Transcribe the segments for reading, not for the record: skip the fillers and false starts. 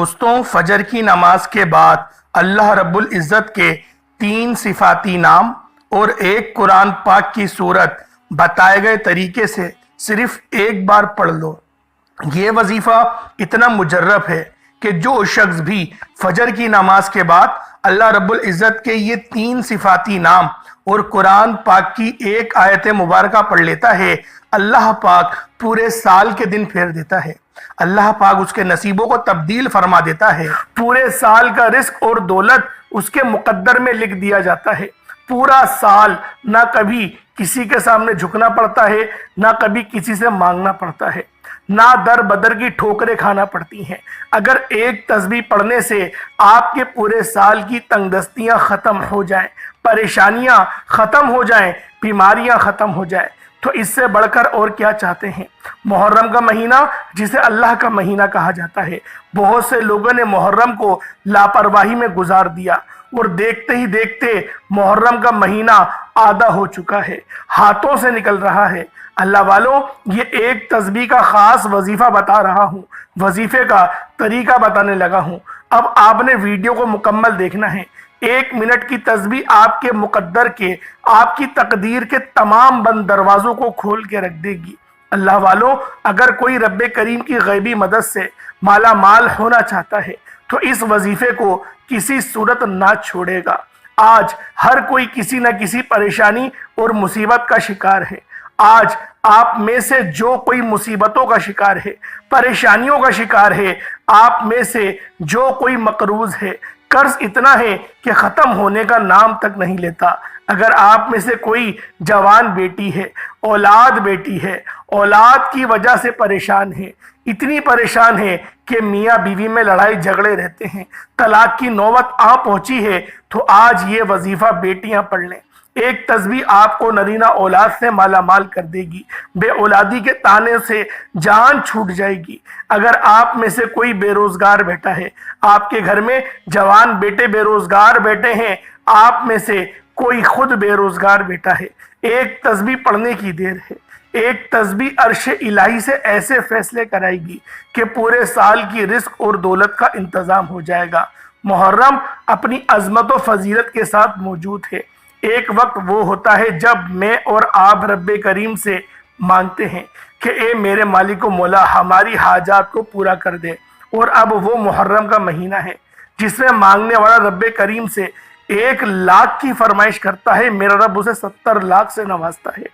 دوستوں، فجر کی نماز کے بعد اللہ رب العزت کے 3 صفاتی نام اور ایک قرآن پاک کی سورت بتائے گئے طریقے سے صرف ایک بار پڑھ لو۔ یہ وظیفہ اتنا مجرب ہے کہ جو شخص بھی فجر کی نماز کے بعد اللہ رب العزت کے یہ 3 صفاتی نام اور قرآن پاک کی ایک آیت مبارکہ پڑھ لیتا ہے، اللہ پاک پورے سال کے دن پھیر دیتا ہے۔ اللہ پاک اس کے نصیبوں کو تبدیل فرما دیتا ہے۔ پورے سال کا رزق اور دولت اس کے مقدر میں لکھ دیا جاتا ہے۔ پورا سال نہ کبھی کسی کے سامنے جھکنا پڑتا ہے، نہ کبھی کسی سے مانگنا پڑتا ہے، نہ در بدر کی ٹھوکریں کھانا پڑتی ہیں۔ اگر ایک تسبیح پڑھنے سے آپ کے پورے سال کی تنگ دستیاں ختم ہو جائیں، پریشانیاں ختم ہو جائیں، بیماریاں ختم ہو جائیں، تو اس سے بڑھ کر اور کیا چاہتے ہیں؟ محرم کا مہینہ جسے اللہ کا مہینہ کہا جاتا ہے، بہت سے لوگوں نے محرم کو لاپرواہی میں گزار دیا اور دیکھتے ہی دیکھتے محرم کا مہینہ آدھا ہو چکا ہے، ہاتھوں سے نکل رہا ہے۔ اللہ والوں، یہ ایک تسبیح کا خاص وظیفہ بتا رہا ہوں، وظیفے کا طریقہ بتانے لگا ہوں۔ اب آپ نے ویڈیو کو مکمل دیکھنا ہے۔ 1 منٹ کی تسبیح آپ کے مقدر کے، آپ کی تقدیر کے تمام بند دروازوں کو کھول کے رکھ دے گی۔ اللہ والوں، اگر کوئی رب کریم کی غیبی مدد سے مالا مال ہونا چاہتا ہے تو اس وظیفے کو کسی صورت نہ چھوڑے گا۔ آج ہر کوئی کسی نہ کسی پریشانی اور مصیبت کا شکار ہے۔ آج آپ میں سے جو کوئی مصیبتوں کا شکار ہے، پریشانیوں کا شکار ہے، آپ میں سے جو کوئی مقروض ہے، قرض اتنا ہے کہ ختم ہونے کا نام تک نہیں لیتا۔ اگر آپ میں سے کوئی جوان بیٹی ہے، اولاد بیٹی ہے، اولاد کی وجہ سے پریشان ہے، اتنی پریشان ہے کہ میاں بیوی میں لڑائی جھگڑے رہتے ہیں، طلاق کی نوبت آ پہنچی ہے، تو آج یہ وظیفہ بیٹیاں پڑھ لیں۔ ایک تسبیح آپ کو نرینہ اولاد سے مالا مال کر دے گی، بے اولادی کے تانے سے جان چھوٹ جائے گی۔ اگر آپ میں سے کوئی بے روزگار بیٹا ہے، آپ کے گھر میں جوان بیٹے بے روزگار بیٹے ہیں، آپ میں سے کوئی خود بے روزگار بیٹا ہے، ایک تسبیح پڑھنے کی دیر ہے۔ ایک تسبیح عرش الہی سے ایسے فیصلے کرائے گی کہ پورے سال کی رزق اور دولت کا انتظام ہو جائے گا۔ محرم اپنی عظمت و فضیلت کے ساتھ موجود ہے۔ ایک وقت وہ ہوتا ہے جب میں اور آپ رب کریم سے مانگتے ہیں کہ اے میرے مالک و مولا، ہماری حاجات کو پورا کر دے، اور اب وہ محرم کا مہینہ ہے جس میں مانگنے والا رب کریم سے 1 لاکھ کی فرمائش کرتا ہے، میرا رب اسے 70 لاکھ سے نوازتا ہے۔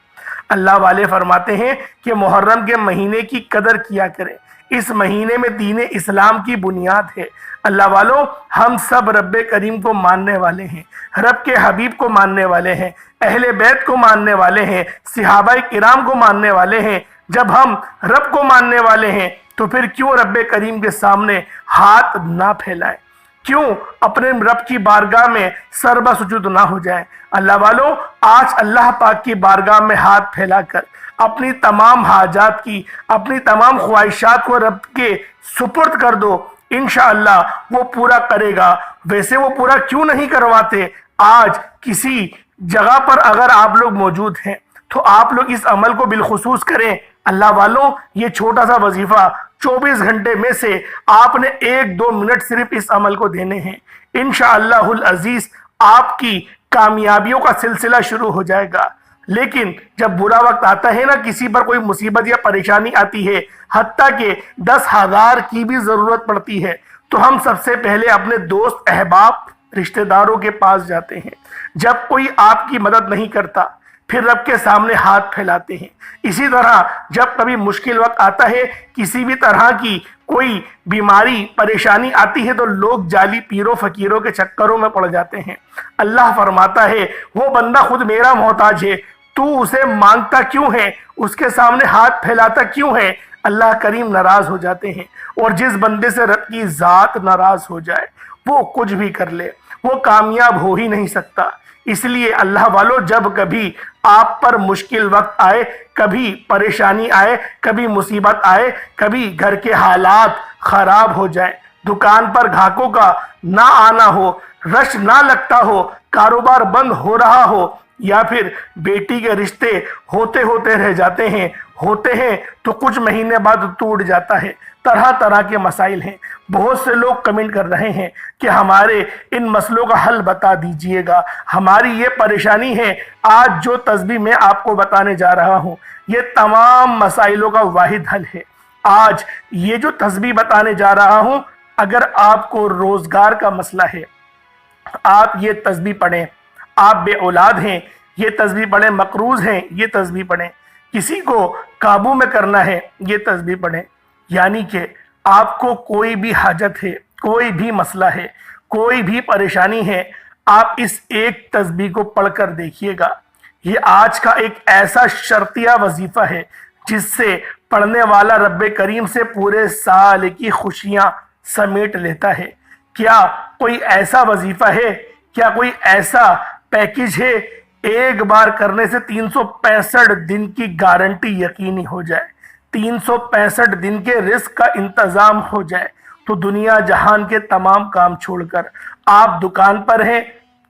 اللہ والے فرماتے ہیں کہ محرم کے مہینے کی قدر کیا کریں، اس مہینے میں دین اسلام کی بنیاد ہے۔ اللہ والوں، ہم سب رب کریم کو ماننے والے ہیں، رب کے حبیب کو ماننے والے ہیں، اہل بیت کو ماننے والے ہیں، صحابہ کرام کو ماننے والے ہیں۔ جب ہم رب کو ماننے والے ہیں تو پھر کیوں رب کریم کے سامنے ہاتھ نہ پھیلائیں؟ کیوں اپنے رب کی بارگاہ میں سر بسجود نہ ہو جائیں؟ اللہ والوں، آج اللہ پاک کی بارگاہ میں ہاتھ پھیلا کر اپنی تمام حاجات کی، اپنی تمام خواہشات کو رب کے سپرد کر دو، انشاءاللہ وہ پورا کرے گا۔ ویسے وہ پورا کیوں نہیں کرواتے؟ آج کسی جگہ پر اگر آپ لوگ موجود ہیں تو آپ لوگ اس عمل کو بالخصوص کریں۔ اللہ والوں، یہ چھوٹا سا وظیفہ 24 گھنٹے میں سے آپ نے 1-2 منٹ صرف اس عمل کو دینے ہیں۔ انشاءاللہ العزیز آپ کی کامیابیوں کا سلسلہ شروع ہو جائے گا۔ لیکن جب برا وقت آتا ہے نا، کسی پر کوئی مصیبت یا پریشانی آتی ہے، حتیٰ کہ 10,000 کی بھی ضرورت پڑتی ہے، تو ہم سب سے پہلے اپنے دوست، احباب، رشتہ داروں کے پاس جاتے ہیں۔ جب کوئی آپ کی مدد نہیں کرتا، پھر رب کے سامنے ہاتھ پھیلاتے ہیں۔ اسی طرح جب کبھی مشکل وقت آتا ہے، کسی بھی طرح کی کوئی بیماری پریشانی آتی ہے، تو لوگ جعلی پیروں فقیروں کے چکروں میں پڑ جاتے ہیں۔ اللہ فرماتا ہے وہ بندہ خود میرا محتاج ہے، تو اسے مانگتا کیوں ہے، اس کے سامنے ہاتھ پھیلاتا کیوں ہے؟ اللہ کریم ناراض ہو جاتے ہیں، اور جس بندے سے رب کی ذات ناراض ہو جائے وہ کچھ بھی کر لے، وہ کامیاب ہو ہی نہیں سکتا۔ اس لیے اللہ والوں، جب کبھی آپ پر مشکل وقت آئے، کبھی پریشانی آئے، کبھی مصیبت آئے، کبھی گھر کے حالات خراب ہو جائیں، دکان پر گاہکوں کا نہ آنا ہو، رش نہ لگتا ہو، کاروبار بند ہو رہا ہو، یا پھر بیٹی کے رشتے ہوتے ہوتے رہ جاتے ہیں، ہوتے ہیں تو کچھ مہینے بعد ٹوٹ جاتا ہے، طرح طرح کے مسائل ہیں۔ بہت سے لوگ کمنٹ کر رہے ہیں کہ ہمارے ان مسئلوں کا حل بتا دیجئے گا، ہماری یہ پریشانی ہے۔ آج جو تسبیح میں آپ کو بتانے جا رہا ہوں یہ تمام مسائلوں کا واحد حل ہے۔ آج یہ جو تسبیح بتانے جا رہا ہوں، اگر آپ کو روزگار کا مسئلہ ہے آپ یہ تسبیح پڑھیں، آپ بے اولاد ہیں یہ تسبیح پڑھیں، مقروض ہیں یہ تسبیح پڑھیں، کسی کو قابو میں کرنا ہے یہ تسبیح پڑھیں۔ یعنی کہ آپ کو کوئی بھی حاجت ہے، کوئی بھی مسئلہ ہے، کوئی بھی پریشانی ہے، آپ اس ایک تسبیح کو پڑھ کر دیکھیے گا۔ یہ آج کا ایک ایسا شرطیہ وظیفہ ہے جس سے پڑھنے والا رب کریم سے پورے سال کی خوشیاں سمیٹ لیتا ہے۔ کیا کوئی ایسا وظیفہ ہے، کیا کوئی ایسا پیکج ہے ایک بار کرنے سے 365 دن کی گارنٹی یقینی ہو جائے، 365 دن کے رزق کا انتظام ہو جائے؟ تو دنیا جہان کے تمام کام چھوڑ کر آپ دکان پر ہیں،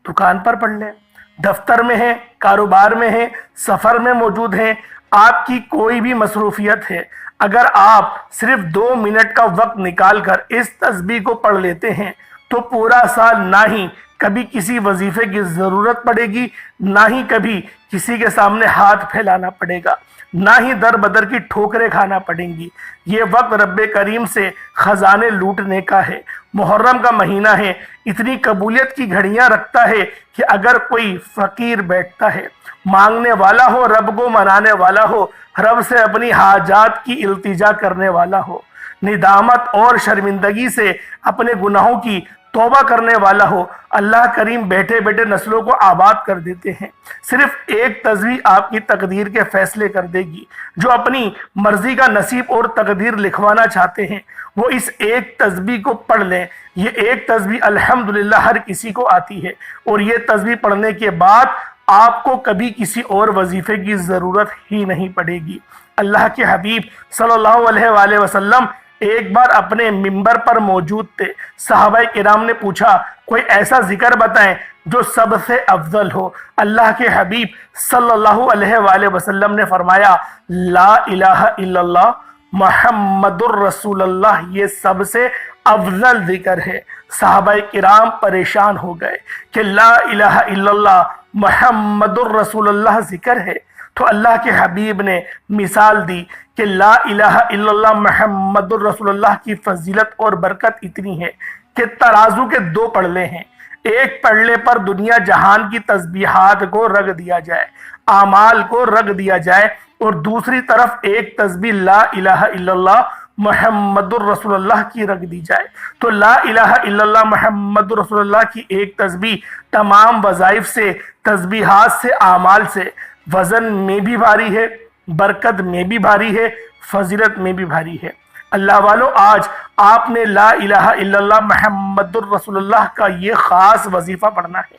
دکان پر پڑھ لیں، دفتر میں ہیں، کاروبار میں ہیں، سفر میں موجود ہیں، آپ کی کوئی بھی مصروفیت ہے، اگر آپ صرف 2 منٹ کا وقت نکال کر اس تسبیح کو پڑھ لیتے ہیں تو پورا سال نہ ہی کبھی کسی وظیفے کی ضرورت پڑے گی، نہ ہی کبھی کسی کے سامنے ہاتھ پھیلانا پڑے گا، نہ ہی در بدر کی ٹھوکریں کھانا پڑیں گی۔ یہ وقت رب کریم سے خزانے لوٹنے کا ہے۔ محرم کا مہینہ ہے، اتنی قبولیت کی گھڑیاں رکھتا ہے کہ اگر کوئی فقیر بیٹھتا ہے، مانگنے والا ہو، رب کو منانے والا ہو، رب سے اپنی حاجات کی التجا کرنے والا ہو، ندامت اور شرمندگی سے اپنے گناہوں کی توبہ کرنے والا ہو، اللہ کریم بیٹھے بیٹھے نسلوں کو آباد کر دیتے ہیں۔ صرف ایک تسبیح آپ کی تقدیر کے فیصلے کر دے گی۔ جو اپنی مرضی کا نصیب اور تقدیر لکھوانا چاہتے ہیں وہ اس ایک تسبیح کو پڑھ لیں۔ یہ ایک تسبیح الحمدللہ ہر کسی کو آتی ہے، اور یہ تسبیح پڑھنے کے بعد آپ کو کبھی کسی اور وظیفے کی ضرورت ہی نہیں پڑے گی۔ اللہ کے حبیب صلی اللہ علیہ وآلہ وسلم ایک بار اپنے منبر پر موجود تھے۔ صحابہ کرام نے پوچھا کوئی ایسا ذکر بتائیں جو سب سے افضل ہو۔ اللہ کے حبیب صلی اللہ علیہ وآلہ وسلم نے فرمایا لا الہ الا اللہ محمد الرسول اللہ، یہ سب سے افضل ذکر ہے۔ صحابہ کرام پریشان ہو گئے کہ لا الہ الا اللہ محمد الرسول اللہ ذکر ہے، تو اللہ کے حبیب نے مثال دی کہ لا الہ الا اللہ محمد الرسول اللہ کی فضیلت اور برکت اتنی ہے کہ ترازو کے 2 پڑلے ہیں، ایک پڑلے پر دنیا جہان کی تسبیحات کو رکھ دیا جائے، اعمال کو رکھ دیا جائے، اور دوسری طرف ایک تسبیح لا الہ الا اللہ محمد الرسول اللہ کی رکھ دی جائے۔ تو لا الہ الا اللہ محمد الرسول اللہ کی ایک تسبیح تمام وظائف سے، تسبیحات سے، اعمال سے وزن میں بھی بھاری ہے، برکت میں بھی بھاری ہے، فضیلت میں بھی بھاری ہے۔ اللہ والو، آج آپ نے لا الہ الا اللہ محمد الرسول اللہ کا یہ خاص وظیفہ پڑھنا ہے،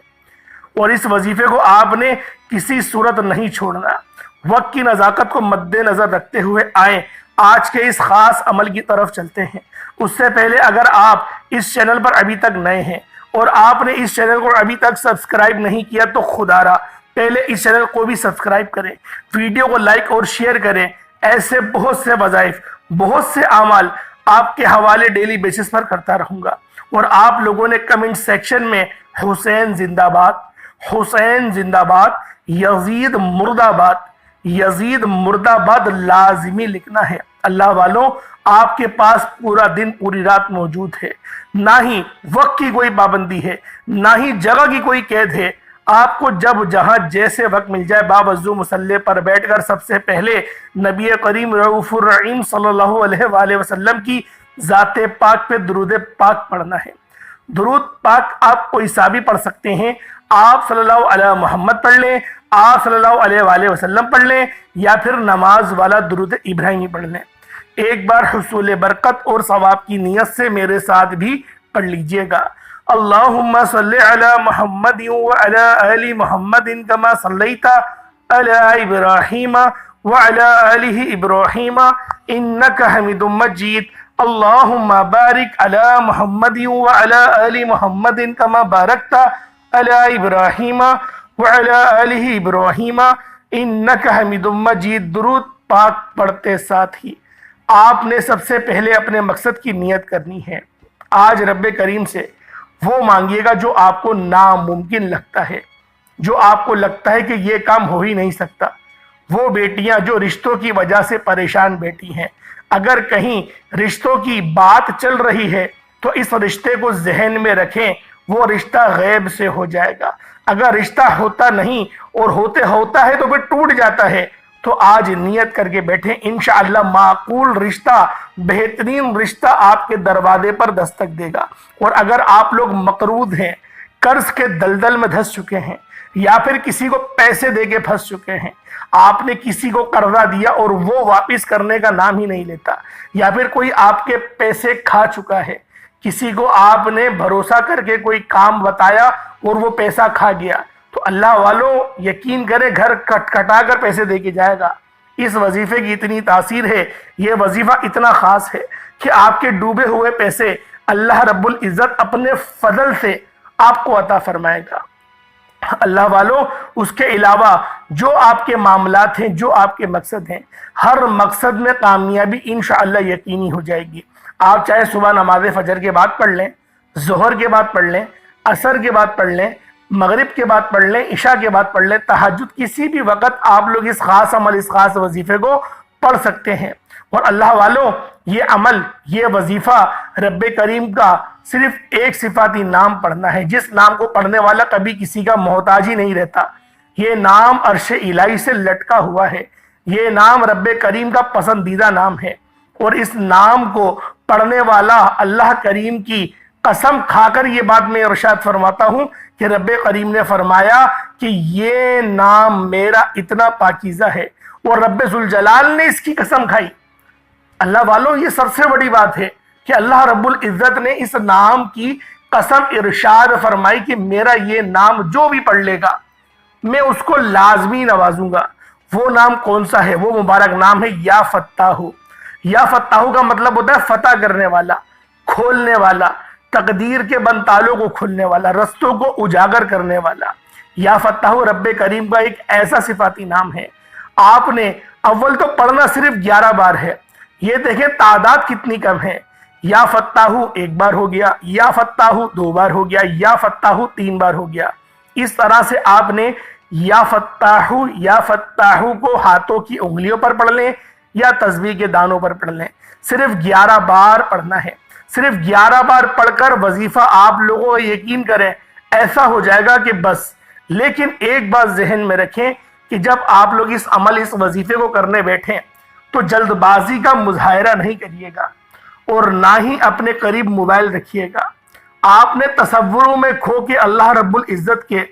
اور اس وظیفے کو آپ نے کسی صورت نہیں چھوڑنا۔ وقت کی نزاکت کو مد نظر رکھتے ہوئے آئیں آج کے اس خاص عمل کی طرف چلتے ہیں۔ اس سے پہلے اگر آپ اس چینل پر ابھی تک نئے ہیں اور آپ نے اس چینل کو ابھی تک سبسکرائب نہیں کیا تو خدا را پہلے اس چینل کو بھی سبسکرائب کریں، ویڈیو کو لائک اور شیئر کریں۔ ایسے بہت سے وظائف، بہت سے اعمال آپ کے حوالے ڈیلی بیسس پر کرتا رہوں گا۔ اور آپ لوگوں نے کمنٹ سیکشن میں حسین زندہ باد، حسین زندہ باد، یزید مرد آباد، یزید مرد آباد لازمی لکھنا ہے۔ اللہ والوں، آپ کے پاس پورا دن پوری رات موجود ہے، نہ ہی وقت کی کوئی پابندی ہے، نہ ہی جگہ کی کوئی قید ہے۔ آپ کو جب جہاں جیسے وقت مل جائے باوضو مصلی پر بیٹھ کر سب سے پہلے نبی کریم رؤوف الرحیم صلی اللہ علیہ وآلہ وسلم کی ذات پاک پہ درود پاک پڑھنا ہے۔ درود پاک آپ کوئی سا بھی پڑھ سکتے ہیں، آپ صلی اللہ علیہ محمد پڑھ لیں، آپ صلی اللہ علیہ وآلہ وسلم پڑھ لیں، یا پھر نماز والا درود ابراہیمی پڑھ لیں۔ ایک بار حصول برکت اور ثواب کی نیت سے میرے ساتھ بھی پڑھ لیجئے گا۔ اللہم صلی علی محمد وعلی آل محمد کما صلیت علی ابراہیم وعلی آل ابراہیم انک حمید مجید۔ اللہم بارک علی محمد وعلی آل محمد کما بارکت علی ابراہیم وعلی آل ابراہیم انک حمید مجید۔ درود پاک پڑھتے ساتھ ہی آپ نے سب سے پہلے اپنے مقصد کی نیت کرنی ہے۔ آج رب کریم سے وہ مانگیے گا جو آپ کو ناممکن لگتا ہے، جو آپ کو لگتا ہے کہ یہ کام ہو ہی نہیں سکتا۔ وہ بیٹیاں جو رشتوں کی وجہ سے پریشان بیٹھی ہیں، اگر کہیں رشتوں کی بات چل رہی ہے تو اس رشتے کو ذہن میں رکھیں، وہ رشتہ غیب سے ہو جائے گا۔ اگر رشتہ ہوتا نہیں اور ہوتا ہے تو پھر ٹوٹ جاتا ہے، تو آج نیت کر کے بیٹھیں، انشاءاللہ معقول رشتہ، بہترین رشتہ آپ کے دروازے پر دستک دے گا۔ اور اگر آپ لوگ مقروض ہیں، قرض کے دلدل میں دھس چکے ہیں، یا پھر کسی کو پیسے دے کے پھنس چکے ہیں، آپ نے کسی کو قرضہ دیا اور وہ واپس کرنے کا نام ہی نہیں لیتا، یا پھر کوئی آپ کے پیسے کھا چکا ہے، کسی کو آپ نے بھروسہ کر کے کوئی کام بتایا اور وہ پیسہ کھا گیا، تو اللہ والوں یقین کرے گھر کٹا کر پیسے دے کے جائے گا۔ اس وظیفے کی اتنی تاثیر ہے، یہ وظیفہ اتنا خاص ہے کہ آپ کے ڈوبے ہوئے پیسے اللہ رب العزت اپنے فضل سے آپ کو عطا فرمائے گا۔ اللہ والوں اس کے علاوہ جو آپ کے معاملات ہیں، جو آپ کے مقصد ہیں، ہر مقصد میں کامیابی انشاءاللہ یقینی ہو جائے گی۔ آپ چاہے صبح نماز فجر کے بعد پڑھ لیں، ظہر کے بعد پڑھ لیں، عصر کے بعد پڑھ لیں، مغرب کے بعد پڑھ لیں، عشاء کے بعد پڑھ لیں، تہجد، کسی بھی وقت آپ لوگ اس خاص عمل، اس خاص وظیفے کو پڑھ سکتے ہیں۔ اور اللہ والوں یہ عمل، یہ وظیفہ رب کریم کا صرف ایک صفاتی نام پڑھنا ہے، جس نام کو پڑھنے والا کبھی کسی کا محتاج ہی نہیں رہتا۔ یہ نام عرش الہی سے لٹکا ہوا ہے، یہ نام رب کریم کا پسندیدہ نام ہے، اور اس نام کو پڑھنے والا اللہ کریم کی قسم کھا کر یہ بات میں ارشاد فرماتا ہوں کہ رب کریم نے فرمایا کہ یہ نام میرا اتنا پاکیزہ ہے، اور رب ذوالجلال نے اس کی قسم کھائی۔ اللہ والوں یہ سب سے بڑی بات ہے کہ اللہ رب العزت نے اس نام کی قسم ارشاد فرمائی کہ میرا یہ نام جو بھی پڑھ لے گا میں اس کو لازمی نوازوں گا۔ وہ نام کون سا ہے؟ وہ مبارک نام ہے یا فتاح۔ یا فتاح کا مطلب ہوتا ہے فتح کرنے والا، کھولنے والا، تقدیر کے بند تالوں کو کھولنے والا، رستوں کو اجاگر کرنے والا۔ یا فتاح رب کریم کا ایک ایسا صفاتی نام ہے۔ آپ نے اول تو پڑھنا صرف 11 بار ہے، یہ دیکھیں تعداد کتنی کم ہے۔ یا فتاح ایک بار ہو گیا، یا فتاح 2 بار ہو گیا، یا فتاح 3 بار ہو گیا۔ اس طرح سے آپ نے یا فتاح کو ہاتھوں کی انگلیوں پر پڑھ لیں یا تسبیح کے دانوں پر پڑھ لیں، صرف 11 بار پڑھنا ہے۔ صرف 11 بار پڑھ کر وظیفہ آپ لوگوں کو یقین کریں ایسا ہو جائے گا کہ بس۔ لیکن ایک بات ذہن میں رکھیں کہ جب آپ لوگ اس عمل، اس وظیفے کو کرنے بیٹھیں تو جلد بازی کا مظاہرہ نہیں کریے گا، اور نہ ہی اپنے قریب موبائل رکھیے گا۔ آپ نے تصوروں میں کھو کے، اللہ رب العزت کے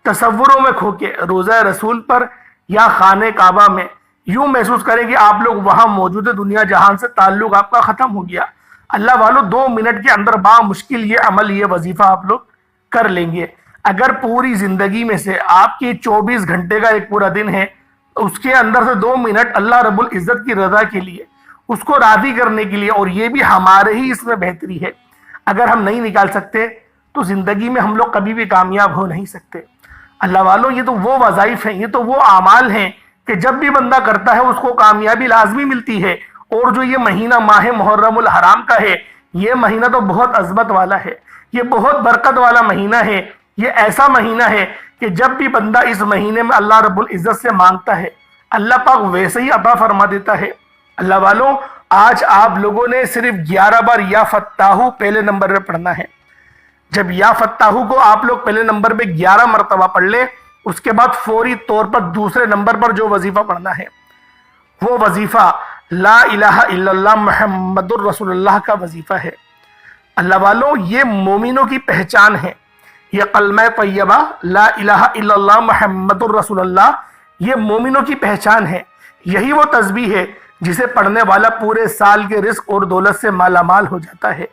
تصوروں میں کھو کے روضہ رسول پر یا خانہ کعبہ میں یوں محسوس کریں کہ آپ لوگ وہاں موجود ہیں، دنیا جہان سے تعلق آپ کا ختم ہو گیا۔ اللہ والو 2 منٹ کے اندر بامشکل یہ عمل، یہ وظیفہ آپ لوگ کر لیں گے۔ اگر پوری زندگی میں سے آپ کی 24 گھنٹے کا ایک پورا دن ہے، اس کے اندر سے 2 منٹ اللہ رب العزت کی رضا کے لیے، اس کو راضی کرنے کے لیے، اور یہ بھی ہمارے ہی اس میں بہتری ہے، اگر ہم نہیں نکال سکتے تو زندگی میں ہم لوگ کبھی بھی کامیاب ہو نہیں سکتے۔ اللہ والوں یہ تو وہ وظائف ہیں، یہ تو وہ اعمال ہیں کہ جب بھی بندہ کرتا ہے اس کو کامیابی لازمی ملتی ہے۔ اور جو یہ مہینہ ماہ محرم الحرام کا ہے، یہ مہینہ تو بہت عظمت والا ہے، یہ بہت برکت والا مہینہ ہے۔ یہ ایسا مہینہ ہے کہ جب بھی بندہ اس مہینے میں اللہ رب العزت سے مانگتا ہے، اللہ پاک ویسے ہی عطا فرما دیتا ہے۔ اللہ والوں آج آپ لوگوں نے صرف 11 بار یا فتاح پہلے نمبر پہ پڑھنا ہے۔ جب یا فتاح کو آپ لوگ پہلے نمبر پہ 11 مرتبہ پڑھ لیں، اس کے بعد فوری طور پر دوسرے نمبر پر جو وظیفہ پڑھنا ہے وہ وظیفہ لا الہ الا اللہ محمد الرسول اللہ کا وظیفہ ہے۔ اللہ والوں یہ مومنوں کی پہچان ہے، یہ کلمہ طیبہ لا الہ الا اللہ محمد الرسول اللہ یہ مومنوں کی پہچان ہے۔ یہی وہ تسبیح ہے جسے پڑھنے والا پورے سال کے رزق اور دولت سے مالا مال ہو جاتا ہے۔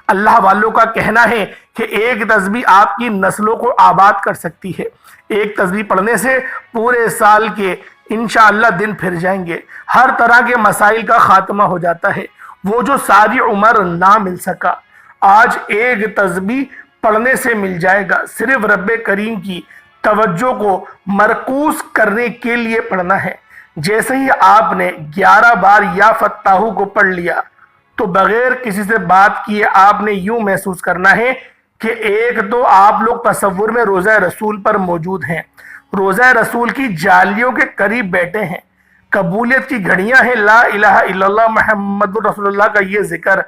اللہ والوں کا کہنا ہے کہ ایک تسبیح آپ کی نسلوں کو آباد کر سکتی ہے۔ ایک تسبیح پڑھنے سے پورے سال کے انشاءاللہ دن پھر جائیں گے، ہر طرح کے مسائل کا خاتمہ ہو جاتا ہے۔ وہ جو ساری عمر نہ مل سکا، آج ایک تسبیح پڑھنے سے مل جائے گا۔ صرف رب کریم کی توجہ کو مرکوز کرنے کے لیے پڑھنا ہے۔ جیسے ہی آپ نے 11 بار یا فتاحو کو پڑھ لیا تو بغیر کسی سے بات کیے آپ نے یوں محسوس کرنا ہے کہ ایک تو آپ لوگ تصور میں روضہ رسول پر موجود ہیں، روضہ رسول کی جالیوں کے قریب بیٹھے ہیں، قبولیت کی گھڑیاں ہیں، لا الہ الا اللہ محمد رسول اللہ کا یہ ذکر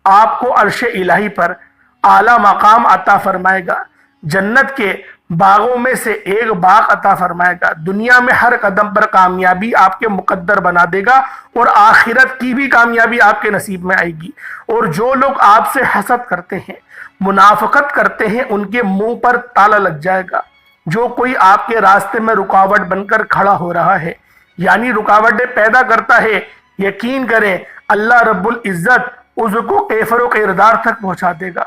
آپ کو عرش الہی پر اعلیٰ مقام عطا فرمائے گا، جنت کے باغوں میں سے ایک باغ عطا فرمائے گا، دنیا میں ہر قدم پر کامیابی آپ کے مقدر بنا دے گا اور آخرت کی بھی کامیابی آپ کے نصیب میں آئے گی۔ اور جو لوگ آپ سے حسد کرتے ہیں، منافقت کرتے ہیں، ان کے منہ پر تالا لگ جائے گا۔ جو کوئی آپ کے راستے میں رکاوٹ بن کر کھڑا ہو رہا ہے، یعنی رکاوٹیں پیدا کرتا ہے، یقین کریں اللہ رب العزت اس کو کیفر و کردار تک پہنچا دے گا،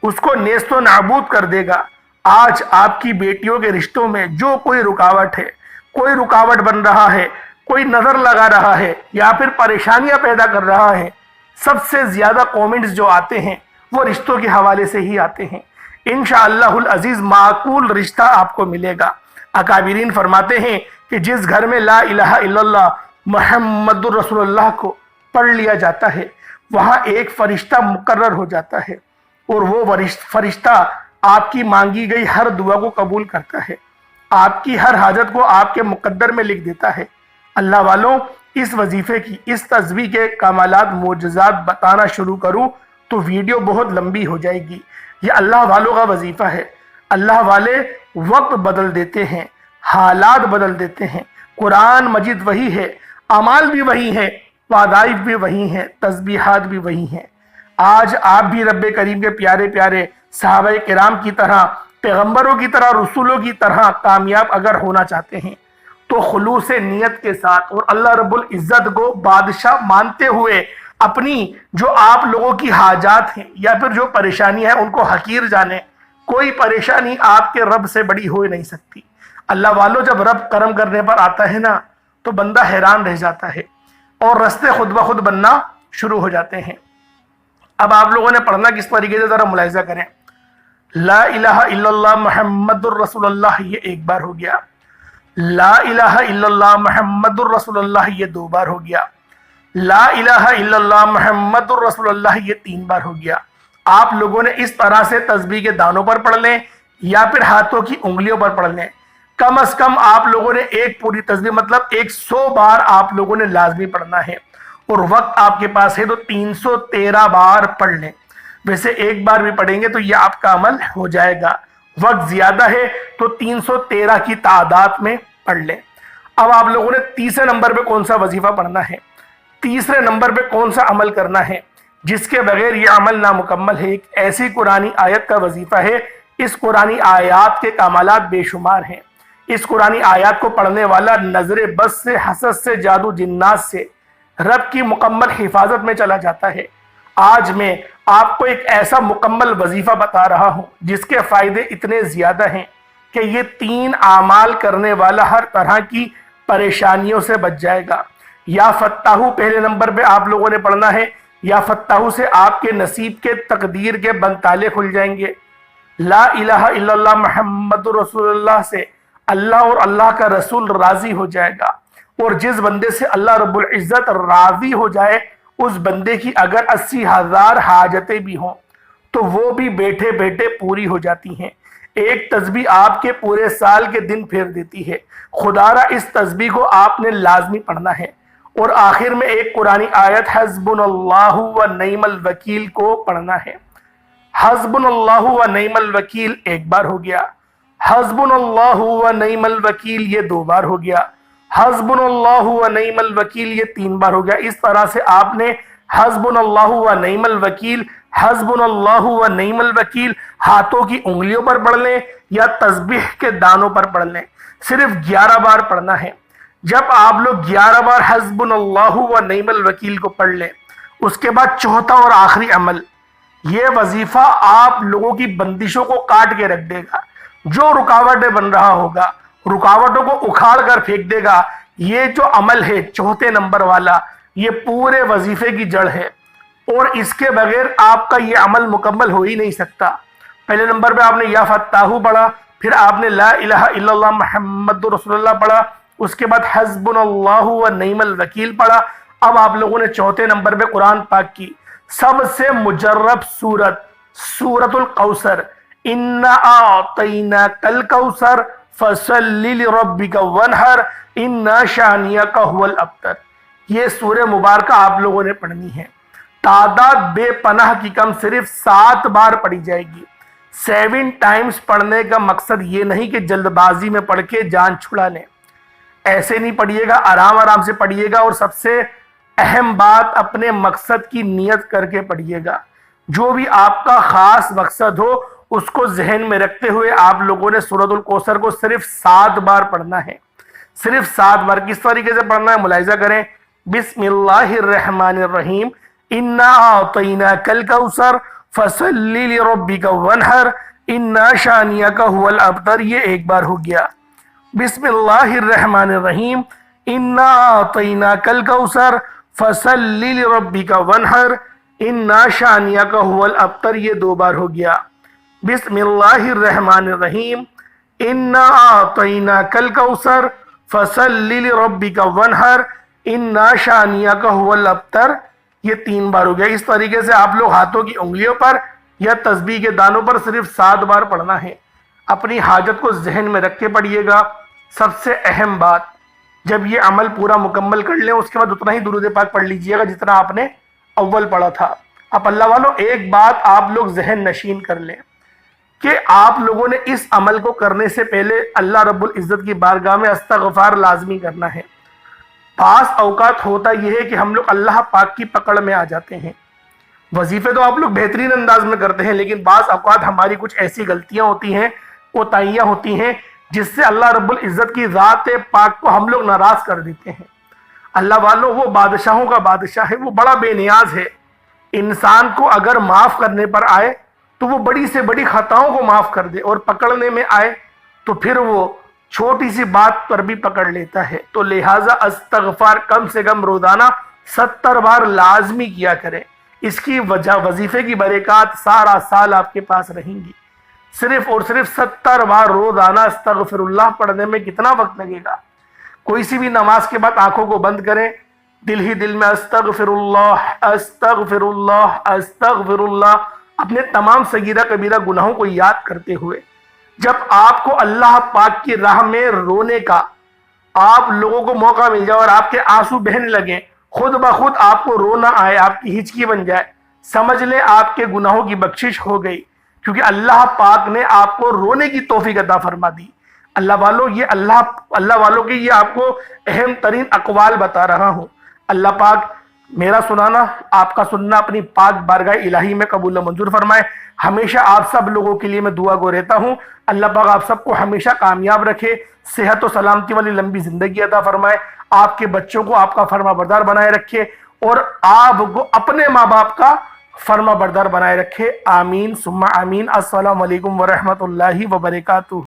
اس کو نیست و نابود کر دے گا۔ آج آپ کی بیٹیوں کے رشتوں میں جو کوئی رکاوٹ ہے، کوئی رکاوٹ بن رہا ہے، کوئی نظر لگا رہا ہے یا پھر پریشانیاں پیدا کر رہا ہے، سب سے زیادہ کومنٹس جو آتے ہیں وہ رشتوں کے حوالے سے ہی آتے ہیں۔ انشاءاللہ العزیز معقول رشتہ آپ کو ملے گا۔ اکابرین فرماتے ہیں کہ جس گھر میں لا الہ الا اللہ محمد الرسول اللہ کو پڑھ لیا جاتا ہے، وہاں ایک فرشتہ مقرر ہو جاتا ہے اور وہ فرشتہ آپ کی مانگی گئی ہر دعا کو قبول کرتا ہے، آپ کی ہر حاجت کو آپ کے مقدر میں لکھ دیتا ہے۔ اللہ والوں، اس وظیفے کی، اس تسبیح کے کمالات معجزات بتانا شروع کروں تو ویڈیو بہت لمبی ہو جائے گی۔ یہ اللہ والوں کا وظیفہ ہے۔ اللہ والے وقت بدل دیتے ہیں، حالات بدل دیتے ہیں۔ قرآن مجید وہی ہے، اعمال بھی وہی ہیں، وظائف بھی وہی ہیں، تسبیحات بھی وہی ہیں۔ آج آپ بھی رب کریم کے پیارے پیارے صحابہ کرام کی طرح، پیغمبروں کی طرح، رسولوں کی طرح کامیاب اگر ہونا چاہتے ہیں تو خلوص نیت کے ساتھ اور اللہ رب العزت کو بادشاہ مانتے ہوئے اپنی جو آپ لوگوں کی حاجات ہیں یا پھر جو پریشانی ہے ان کو حقیر جانیں۔ کوئی پریشانی آپ کے رب سے بڑی ہو نہیں سکتی۔ اللہ والوں، جب رب کرم کرنے پر آتا ہے نا تو بندہ حیران رہ جاتا ہے اور رستے خود بخود بننا شروع ہو جاتے ہیں۔ اب آپ لوگوں نے پڑھنا کس طریقے سے ذرا ملاحظہ کریں۔ لا الہ الا اللہ محمد الرسول اللہ یہ ایک بار ہو گیا، لا الہ الا اللہ محمد الرسول اللہ یہ 2 بار ہو گیا، لا الہ الا اللہ محمد الرسول اللہ یہ 3 بار ہو گیا۔ آپ لوگوں نے اس طرح سے تسبیح کے دانوں پر پڑھ لیں یا پھر ہاتھوں کی انگلیوں پر پڑھ لیں، کم از کم آپ لوگوں نے ایک پوری تسبیح مطلب 100 بار آپ لوگوں نے لازمی پڑھنا ہے، اور وقت آپ کے پاس ہے تو 313 بار پڑھ لیں۔ ویسے ایک بار بھی پڑھیں گے تو یہ آپ کا عمل ہو جائے گا، وقت زیادہ ہے تو 313 کی تعداد میں پڑھ لیں۔ اب آپ لوگوں نے تیسرے نمبر پہ کون سا وظیفہ پڑھنا ہے، تیسرے نمبر پہ کون سا عمل کرنا ہے جس کے بغیر یہ عمل نامکمل ہے۔ ایک ایسی قرآنی آیت کا وظیفہ ہے، اس قرآنی آیات کے کمالات بے شمار ہیں۔ اس قرآنی آیات کو پڑھنے والا نظر بس سے، حسد سے، جادو جنات سے رب کی مکمل حفاظت میں چلا جاتا ہے۔ آج میں آپ کو ایک ایسا مکمل وظیفہ بتا رہا ہوں جس کے فائدے اتنے زیادہ ہیں کہ یہ 3 اعمال کرنے والا ہر طرح کی پریشانیوں سے بچ جائے گا۔ یا فتاحو پہلے نمبر پہ آپ لوگوں نے پڑھنا ہے، یا فتاحو سے آپ کے نصیب کے تقدیر کے بند تالے کھل جائیں گے۔ لا الہ الا اللہ محمد رسول اللہ سے اللہ اور اللہ کا رسول راضی ہو جائے گا، اور جس بندے سے اللہ رب العزت راضی ہو جائے اس بندے کی اگر 80,000 حاجتیں بھی ہوں تو وہ بھی بیٹھے بیٹھے پوری ہو جاتی ہیں۔ ایک تسبیح آپ کے پورے سال کے دن پھیر دیتی ہے۔ خدا را اس تسبیح کو آپ نے لازمی پڑھنا ہے، اور آخر میں ایک قرآنی آیت حسبنا اللہ و نعم الوکیل کو پڑھنا ہے۔ حسبنا اللہ و نعم الوکیل 1 بار ہو گیا، حسبنا اللہ و نعم الوکیل یہ 2 بار ہو گیا، حسبنا اللہ و نعم الوکیل یہ 3 بار ہو گیا۔ اس طرح سے آپ نے حسبنا اللہ و نعم الوکیل، حسبنا اللہ و نعم الوکیل ہاتھوں کی انگلیوں پر پڑھ لیں یا تسبیح کے دانوں پر پڑھ لیں، صرف 11 بار پڑھنا ہے۔ جب آپ لوگ 11 بار حسبنا اللہ و نعم الوکیل کو پڑھ لیں، اس کے بعد چوتھا اور آخری عمل، یہ وظیفہ آپ لوگوں کی بندشوں کو کاٹ کے رکھ دے گا۔ جو رکاوٹیں بن رہا ہوگا رکاوٹوں کو اکھاڑ کر پھینک دے گا۔ یہ جو عمل ہے چوتھے نمبر والا، یہ پورے وظیفے کی جڑ ہے، اور اس کے بغیر آپ کا یہ عمل مکمل ہو ہی نہیں سکتا۔ پہلے نمبر پہ آپ نے یا فتاحو پڑھا، پھر آپ نے لا الہ الا اللہ محمد رسول اللہ پڑھا، اس کے بعد حسبنا اللہ و نعم الوکیل پڑھا. اب آپ لوگوں نے چوتھے نمبر پہ قرآن پاک کی سب سے مجرب سورت سورۃ الکوثر، انا اعطیناک الکوثر فصلی لربک وانحر ان شانئک هو الابتر. یہ سورہ مبارکہ آپ لوگوں نے پڑھنی ہے. تعداد بے پناہ کی کم صرف 7 بار پڑھی جائے گی. 7 ٹائمز پڑھنے کا مقصد یہ نہیں کہ جلد بازی میں پڑھ کے جان چھڑا لیں. ایسے نہیں پڑھیے گا، آرام آرام سے پڑھیے گا، اور سب سے اہم بات اپنے مقصد کی نیت کر کے پڑھیے گا. جو بھی آپ کا خاص مقصد ہو اس کو ذہن میں رکھتے ہوئے آپ لوگوں نے سورۃ الکوثر کو صرف 7 بار پڑھنا ہے. صرف 7 بار. کس طریقے سے پڑھنا ہے ملاحظہ کریں. بسم اللہ الرحمن الرحیم انا اعطیناک الکوثر فصلی لربک وانحر ان شانئک هو الابتر. یہ ایک بار ہو گیا. بسم اللہ الرحمن الرحیم انا اعطیناک الکوثر فصلی لربک وانحر ان شانئک هو الابتر. یہ 2 بار ہو گیا. بسم اللہ الرحمن الرحیم انا اعطیناک الکوثر فصلی لربک وانحر ان شانئک هو الابتر. یہ 3 بار ہو گیا. اس طریقے سے آپ لوگ ہاتھوں کی انگلیوں پر یا تسبیح کے دانوں پر صرف 7 بار پڑھنا ہے. اپنی حاجت کو ذہن میں رکھ کے پڑھیے گا. سب سے اہم بات، جب یہ عمل پورا مکمل کر لیں اس کے بعد اتنا ہی درود پاک پڑھ لیجئے گا جتنا آپ نے اول پڑھا تھا. اب اللہ والوں ایک بات آپ لوگ ذہن نشین کر لیں کہ آپ لوگوں نے اس عمل کو کرنے سے پہلے اللہ رب العزت کی بارگاہ میں استغفار لازمی کرنا ہے. بعض اوقات ہوتا یہ ہے کہ ہم لوگ اللہ پاک کی پکڑ میں آ جاتے ہیں. وظیفے تو آپ لوگ بہترین انداز میں کرتے ہیں، لیکن بعض اوقات ہماری کچھ ایسی غلطیاں ہوتی ہیں، کوتاہیاں ہوتی ہیں جس سے اللہ رب العزت کی ذات پاک کو ہم لوگ ناراض کر دیتے ہیں. اللہ والوں وہ بادشاہوں کا بادشاہ ہے، وہ بڑا بے نیاز ہے. انسان کو اگر معاف کرنے پر آئے تو وہ بڑی سے بڑی خطاؤں کو معاف کر دے، اور پکڑنے میں آئے تو پھر وہ چھوٹی سی بات پر بھی پکڑ لیتا ہے. تو لہٰذا استغفار کم سے کم روزانہ 70 بار لازمی کیا کریں. اس کی وجہ وظیفے کی برکات سارا سال آپ کے پاس رہیں گی. صرف اور صرف 70 بار روزانہ استغفر اللہ پڑھنے میں کتنا وقت لگے گا؟ کوئی سی بھی نماز کے بعد آنکھوں کو بند کریں، دل ہی دل میں استغفر اللہ استغفر اللہ استغفر اللہ، اپنے تمام صغیرہ کبیرہ گناہوں کو یاد کرتے ہوئے. جب آپ کو اللہ پاک کی راہ میں رونے کا آپ لوگوں کو موقع مل جائے اور آپ کے آنسو بہنے لگیں، خود بخود آپ کو رونا آئے، آپ کی ہچکی بن جائے، سمجھ لیں آپ کے گناہوں کی بخشش ہو گئی، کیونکہ اللہ پاک نے آپ کو رونے کی توفیق عطا فرما دی. اللہ والوں یہ اللہ والوں کی یہ آپ کو اہم ترین اقوال بتا رہا ہوں. اللہ پاک میرا سنانا، آپ کا سننا اپنی پاک بارگاہ الہی میں قبول و منظور فرمائے. ہمیشہ آپ سب لوگوں کے لیے میں دعا گو رہتا ہوں. اللہ پاک آپ سب کو ہمیشہ کامیاب رکھے، صحت و سلامتی والی لمبی زندگی عطا فرمائے، آپ کے بچوں کو آپ کا فرما بردار بنائے رکھے، اور آپ کو اپنے ماں باپ کا فرما بردار بنائے رکھے. آمین ثم آمین. السلام علیکم ورحمۃ اللہ وبرکاتہ.